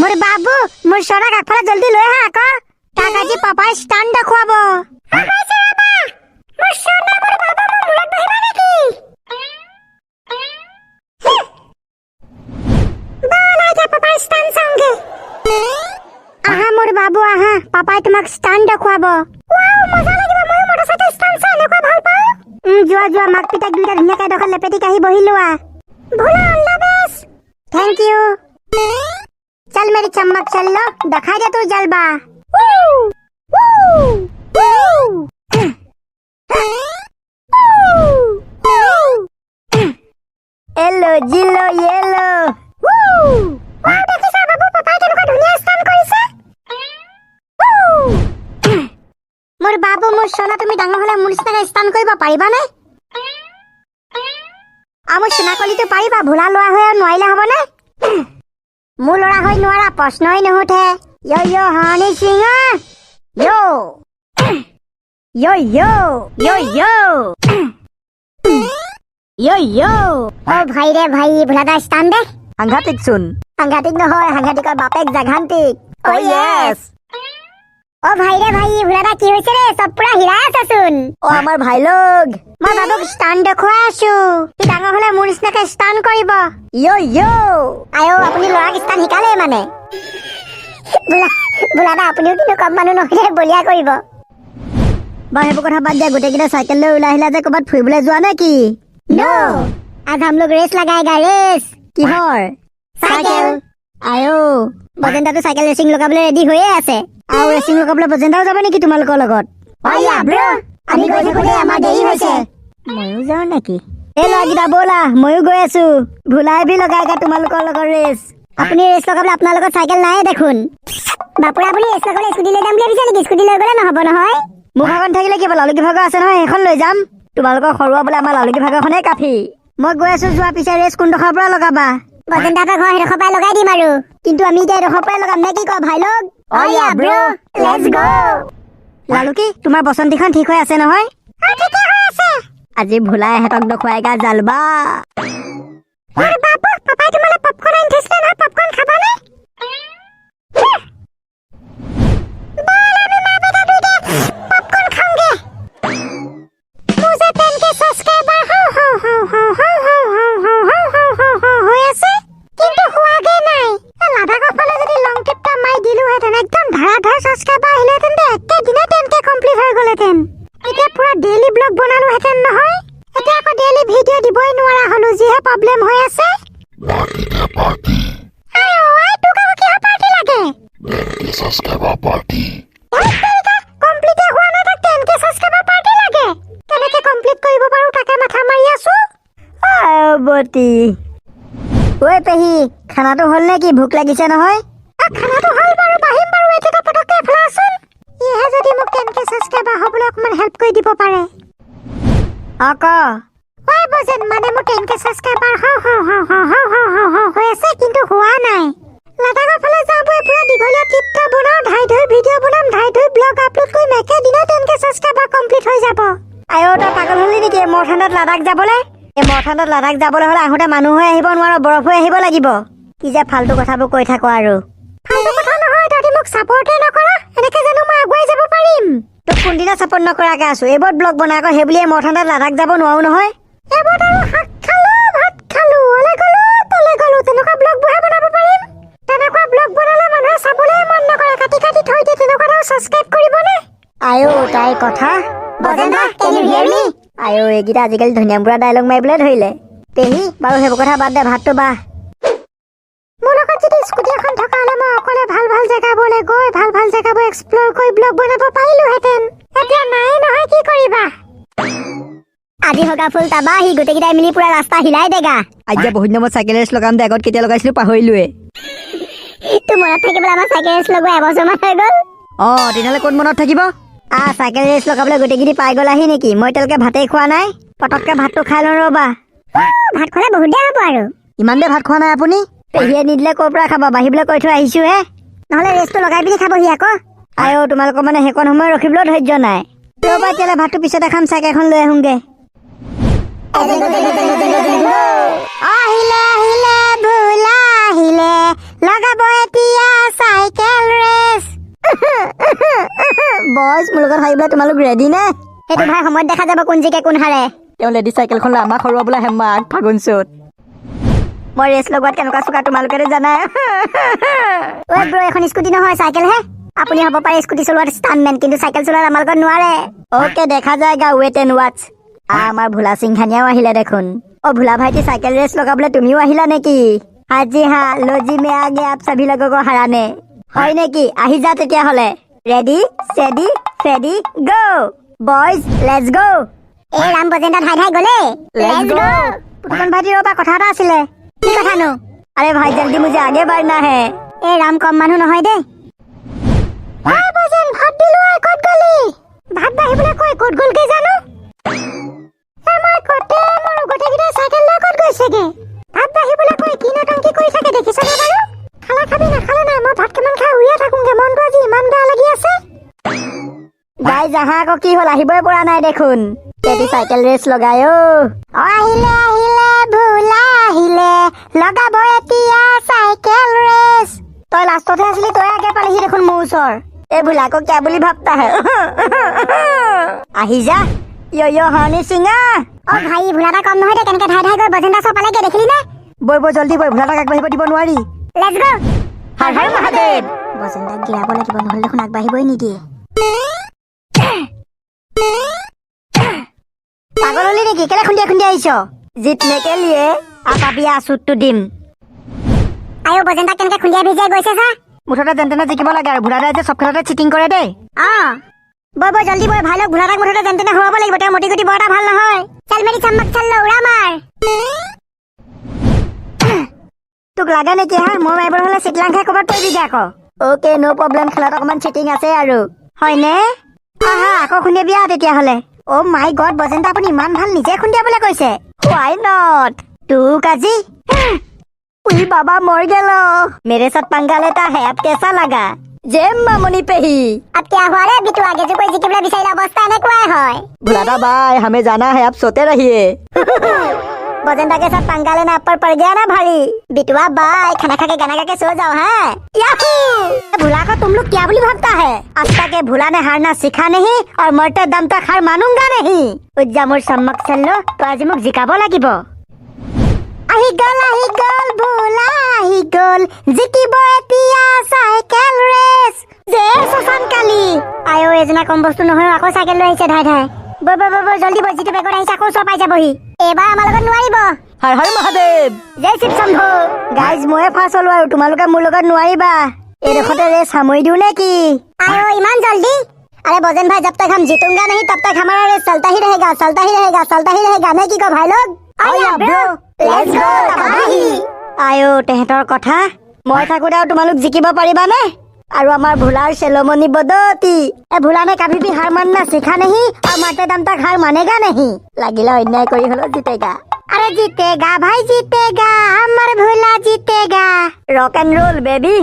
मोर बाबू मोर सोना काखफाले जल्दी লৈ আহা আকৌ তাক আজি পাপাই ষ্টাণ্ড দেখুৱাব मोर सोना मोर बाबा मोर मुरत बहिबा नेকি बोला जा पापा ষ্টাণ্ড চাওঁগে আহা मोर बाबू আহা পাপাই তোমাক ষ্টাণ্ড দেখুৱাব ওয়াও মজা লাগিব মই মটৰচাইকেল ষ্টাণ্ড চাই এনেকুৱা ভাল পাওঁ যোৱা যোৱা মাক পিতাক দুইটা ধুনীয়াকৈ এডোখৰ লেপেটি কাহি বহি লোৱা ভোলা all the best thank you चल मेरी चम्मक चल लो दिखा दे तू जलवा हेलो जिलो येलो मोर बाबू मोर सोना तुम डांगर हले मोर निचिनाके स्टान करिब पारिबाने आमोर सोना कलितो पारिबा भोला लोৱা হৈ নোৱাৰিলে হ'বনে মোৰ লৰা হৈ নোৱাৰা প্ৰশ্নই নুঠে यो यो हानी सिंह यो यो यो यो यो यो यो ओ भाई रे भाई भोलादा स्टान दे সাংঘাতিক চোন সাংঘাতিক নহয় সাংঘাতিকৰ বাপেক জাঘান্তিক ও ইয়েস ओ भाई रे भाई भोलादा কি হৈছে ৰে সব পুৰা হিৰাই আছাচোন ও আমাৰ ভাই লোক মই বাবুক ষ্টান দেখুৱাই আছো কি ডাঙৰ হলে মোৰ নিচিনাকে ষ্টান কৰিব ইয়ো ইয়ো আয়ো আপুনি ল'ৰাক ষ্টান শিকালে মানে ভোলাদা আপুনিও কিন্তু কম মানুহ নহলে বলিয়া কৰিব বা হেবো কথা বাদ দিয়া গোটেইকেইটা চাইকেল লৈ ওলাই আহিলা যে ক'বাত ফুৰিবলৈ যোৱা নে কি नो आज हम लोग रेस लगाएगा रेस কিহৰ साइकिल আয়ো বজেন্দাটো সাইকেল ৰেচিং লগাবলৈ ৰেডি হৈয়ে আছে আৰু ৰেচিং লগাবলৈ বজেন্দাও যাব নেকি তোমালোকৰ লগত অয়া ব্ৰো আমি গৈ থাকোঁতে আমাৰ দেৰি হৈছে ময়ো যাওঁ নেকি এই ল'ৰাকেইটা ব'লা ময়ো গৈ আছো ভোলাই ভি লগাইগা তোমালোকৰ লগত ৰেচ আপুনি ৰেচ লগাবলৈ আপোনাৰ লগত চাইকেল নাই দেখোন বাপুৰা আপুনি ৰেচ লগাবলৈ স্কুটি লৈ যাম বুলি ভাবিছে নেকি স্কুটি লৈ গ'লে নহ'ব নহয় মোৰ ভাগন থাকিলে কিবা লালুকি ভাগৰ আছে নহয় সেইখন লৈ যাম তোমালোকৰ সৰুৱা বোলে আমাৰ লালুকি ভাগৰখনেই কাফি মই গৈ আছো যোৱা পিছে ৰেচ কোনডোখৰৰ পৰা লগাবা বজেন্দাহঁতৰ ঘৰ সেইডোখৰ পৰাই লগাই দিম আৰু কিন্তু আমি এতিয়া এডোখৰ পৰাই লগাম নে কি কয় ভাই লোক অয়া ব্ৰো লেটছ গ লালুকি তোমাৰ বসন্তীখন ঠিক হৈ আছে নহয় ঠিকে হৈ আছে আজি ভোলাই হেতক দেখুৱাইগা জালবা মোৰ বাবু পাপাই তোমালে পপকৰ্ন আনি থৈছিলে নহয় পপকৰ্ন খাবানে বল আমি মা বেটা দুইটা পপকৰ্ন খাওঁগে মুঝে 10K সাবস্ক্ৰাইবাৰ হৈ আছে কিন্তু হোৱাগে নাই লাডাখৰ ফালে যদি লং ট্ৰিপটা মাৰি দিলোহেঁতেন একদম ধাৰাধাৰ সাবস্ক্ৰাইবাৰ আহিলেহেঁতেন দে একেদিনে 10K কমপ্লিট হৈ গ'লেহেঁতেন এতিয়া পুৰা ডেইলি ব্লগ বনালোহেঁতেন নহয় এতিয়া আকৌ ডেইলি ভিডিঅ' দিবই নোৱাৰা হলো যিহে প্ৰব্লেম হৈ আছে তোক আকৌ কিহৰ পাৰ্টি লাগে সাবস্ক্ৰাইবাৰ পাৰ্টি কমপ্লিট হোৱা নাই তাক 10K সাবস্ক্ৰাইবাৰ পাৰ্টি লাগে কেনেকে কমপ্লিট কৰিব পাৰো তাকে মাথা মাৰি আছো বতি ঐ পেহী খানাটো হ'ল নে কি ভোক লাগিছে নহয় খানাটো হ'ল বাৰু বাহিম বাৰু এতিয়া পটককে এফালে আছোন ইহে যদি মোক 10K সাবস্ক্ৰাইবাৰ হ'বলৈ অকমান হেল্প কৰি দিব পাৰে অক ঐ বজেন মানে মোৰ 10K সাবস্ক্ৰাইবাৰ হৈ আছে কিন্তু হোৱা নাই লাডাখৰ ফালে যাবই পুৰা দীঘলীয়া ট্ৰিপটা বনাও ধাই ধুই ভিডিঅ' বনাম ধাই ধুই ব্লগ আপলোড কৰিম একেদিনে 10K সাবস্ক্ৰাইবাৰ কমপ্লিট হৈ যাব আয়ো তই পাগল হলি নেকি মোৰ ঠাণ্ডাত লাডাখ যাবলৈ এই মোৰ ঠাণ্ডাত লাডাখ যাবলৈ হ'লে আহোঁতে মানুহ হৈ আহিব নোৱাৰো বৰফ হৈ আহিব লাগিব কি যে ফাল্টু কথাবোৰ কৈ থাকো আৰু ফাল্টু কথা নহয় তহঁতি মোক ছাপৰ্টে নকৰ এনেকে জানো মই আগুৱাই যাব পাৰিম তোক কোনদিনা ছাপৰ্ট নকৰাকে আছো এইবোৰত ব্লগ বনাই আকৌ সেই বুলিয়ে মোৰ ঠাণ্ডাত লাডাখ যাব নোৱাৰো নহয় এইবোৰত আৰু শাক খালো ভাত খালো অলে গলো তলে গলো তেনেকুৱা ব্লগবোৰহে বনাব পাৰিম তেনেকুৱা ব্লগ বনালে মানুহে চাবলৈ মন নকৰে কাটি কাটি থৈ দিয়ে তেনেকুৱা ছাবস্ক্ৰাইব কৰিবনে আয়ো তাই কথা বজেন্দা কেন ইউ হিয়াৰ মি আয়ো এইকেইটা আজিকালি ধুনীয়া বুঢ়া ডাইলগ মাৰিবলৈ ধৰিলে পেহী বাৰু সেইবোৰ কথা বাদ দে ভাতটো বাহ মোৰ লগত যদি স্কুটি এখন থকা হ'লে মই অকলে ভাল ভাল জেগাবোৰলৈ গৈ ভাল ভাল জেগাবোৰ এক্সপ্ল'ৰ কৰি ব্লগ বনাব পাৰিলোহেঁতেন এতিয়া নাই নহয় কি কৰিবা আজি হগা ফুল তাবা আহি গোটেইকেইটাই মিলি পুৰা ৰাস্তা হিলাই দেগা আজি বহুত দিনত চাইকেল ৰেচ লগাম দে আগত কেতিয়া লগাইছিলো পাহৰিলোৱে তোৰ মনত থাকিবলৈ আমাৰ চাইকেল ৰেচ লগোৱা এবছৰমান হৈ গ'ল তেতিয়াহ'লে ক'ত মনত থাকিব চাইকেল ৰেচ লগাবলৈ গোটেইকেইটি পাই গ'লাহি নেকি মই এতিয়ালৈকে ভাতেই খোৱা নাই পটককে ভাতটো খাই লওঁ ৰ'বা ভাত খোৱালে বহুত দেৰি হ'ব আৰু ইমান দেৰি ভাত খোৱা নাই আপুনি পেহীয়ে নিদিলে ক'ৰ পৰা খাবা বাঢ়িবলৈ কৈ থৈ আহিছো হে নহ'লে ৰেচটো লগাই পিনি খাবহি আকৌ আয়ো তোমালোকৰ মানে সেইকণ সময় ৰখিবলৈও ধৈৰ্য নাই ৰ'বা এতিয়ালৈ ভাতটো পিছতে খাম চাইকেলখন লৈ আহোঁগে আহিলে আহিলে ভোলা আহিলে লগাব এটি বয়জ মোৰ লগত হাৰিবলৈ তোমালোক ৰেডি নে সেইটো ভাই সময়ত দেখা যাব কোন জিকে কোন হাৰে তেওঁ লেডি চাইকেলখন লৈ আমাক হৰুৱাবলৈ আহে মাক ফাগুন চোত মই ৰেচ লগোৱাত কেনেকুৱা চোকা তোমালোকে জানাই ঐ ব্ৰ এখন স্কুটি নহয় চাইকেল হে আপুনি হ'ব পাৰে স্কুটি চলোৱাত ষ্টাণ্টমেন কিন্তু চাইকেল চলোৱাত আমাৰ লগত নোৱাৰে অ'কে দেখা যায়গা ৱেট এণ্ড ৱাটছ আমাৰ ভোলা সিংহানিয়াও আহিলে দেখোন অ' ভোলা ভাইটি চাইকেল ৰেচ লগাবলৈ তুমিও আহিলা নেকি আজি হা লজি মে আগে আপ সভি লগো কো হাৰানে হয় নেকি আহি যা তেতিয়াহ'লে ৰেডি চেডি ফেডি গো বয়জ লেটছ গো এই ৰাম বজেন্দ্ৰ ধাই ধাই গ'লে লেটছ গো পুতুকন ভাইটিৰ পৰা কথা এটা আছিলে কি কথানো আৰে ভাই জল্দি মুঝে আগে বাঢ়না হে এই ৰাম কম মানুহ নহয় দেই বজেন ভাত দিলো আৰু ক'ত গলি ভাত বাঢ়িবলৈ কৈ ক'ত গ'ল কে জানো আমাৰ কতে মোৰ গোটেইকেইটা চাইকেল লৈ ক'ত গৈছেগে ভাত বাঢ়িবলৈ কৈ কি নটংকি কৰি থাকে দেখিছনে বাৰু খালা খাবি নাখালে নাই মই ভাত কিমান খাই উৰিয়ে থাকোঁগে মনটো আজি ইমান বেয়া লাগি আছে গাই জাহা আকৌ কি হ'ল আহিবই পৰা নাই দেখোন তেতি চাইকেল ৰেচ লগাই আহিলে আহিলে ভোলা আহিলে লগাব এতিয়া চাইকেল ৰেচ তই লাষ্টতহে আছিলি তই আগে পালিহি দেখোন মোৰ ওচৰ এই ভোলাকো কিয়া বুলি ভাবতা হে আহি যা ইয় হানি সিঙা অ ভাই ভোলাটা কম নহয় দে কেনেকে ধাই ধাই গৈ বজেন্দ্ৰ চব পালেগে দেখিলি নে বৈ জল্দি বৈ ভোলাটাক আগবাঢ়িব দিব নোৱাৰি লেটছ গো হাই হাই মহাদেৱ বজেন্দ্ৰক গিৰাব লাগিব নহ'লে দেখোন আগবাঢ়িবই নিদিয়ে পাগল হলি নেকি কেলে খুন্দিয়া খুন্দিয়া আহিছ জিতনে কে লিয়ে আপাবি আচুতটো দিম আয়ো বজেন্দ্ৰক কেনেকে খুন্দিয়াই ভিজিয়াই গৈছে চা মুঠতে যেন তেনে জিকিব লাগে আৰু ভোলাদাই যে চব খেলতে চিটিং কৰে দেই বৈ জল্দি বৈ ভাই লগ ভোলাটাক মুঠতে যেন তেনে হৰুৱাব লাগিব তেওঁ মটি গুটি বৰ এটা ভাল নহয় চাল মেৰি চাম্মাক চাল্লো উৰা মাৰ তোক লাগে নেকি হা মই মাৰিবলৈ হ'লে চিটলাং খাই ক'ৰবাত পৰি দিগে আকৌ অ'কে ন' প্ৰব্লেম খেলত অকণমান চিটিং আছে আৰু হয়নে আহা আকৌ খুন্দিয়াবি আৰু তেতিয়াহ'লে অ' মাই গড বজেন্দ্ৰ আপুনি ইমান ভাল নিজে খুন্দিয়াবলৈ কৈছে হোৱাই নট তোক আজি উই বাবা মर गेलो मेरे साथ पंगा लेता है अब कैसा लगा जेम मामनी पेही अब क्या हुआ रे बिटू आगे जो कोई जिकिबले बिचारी अवस्था এনেকুৱাই হয় भुलादा भाई हमें जाना है आप सोते रहिए बजेंद्र के साथ पंगा लेना आप पर पड़ गया ना भारी बिटुआ भाई खाना खा के गाना गा के सो जाओ हैं याहू भुला को तुम लोग क्या बोली भागता है आज तक ये भुला ने हारना सीखा नहीं और मरते दम तक हार मानूंगा नहीं उज्जा मोर सम्मक चलो तो आज मुक जिकाबो লাগিব আহি গল ভোলা আহি গল জিকিব এতিয়া চাইকেল ৰেচ যে শশান কালি আয়ো এজনা কম বস্তু নহয় আকৌ চাইকেল লৈ আহিছে ধাই ধাই বৈ জল্দি বৈ জিতু বেগত আহিছে আকৌ চব পাই যাবহি এবাৰ আমাৰ লগত নোৱাৰিব হৰ হৰ মহাদেৱ জয় শিৱ শম্ভু গাইজ মই ফাৰ্ষ্ট হলো আৰু তোমালোকে মোৰ লগত নোৱাৰিবা এডোখৰতে ৰেচ সামৰি দিওঁ নে কি আয়ো ইমান জল্দি अरे बजन भाई जब तक हम जीतूंगा नहीं तब तक हमारा रेस चलता ही रहेगा नहीं की को भाई लोग लेट्स गो तबाही आयो तेहतर কথা মই থাকোতে আৰু তোমালোক জিকিব পাৰিবানে আৰু আমাৰ ভোলাৰ চেলমনি বদতি এ ভোলা ने कभी भी हार मानना सीखा नहीं और मारते दम तक हार मानेगा नहीं লাগিলে অন্যায় কৰি হলো জিতেগা अरे जीतेगा भाई जीतेगा हमार भोला जीतेगा रॉक एंड रोल बेबी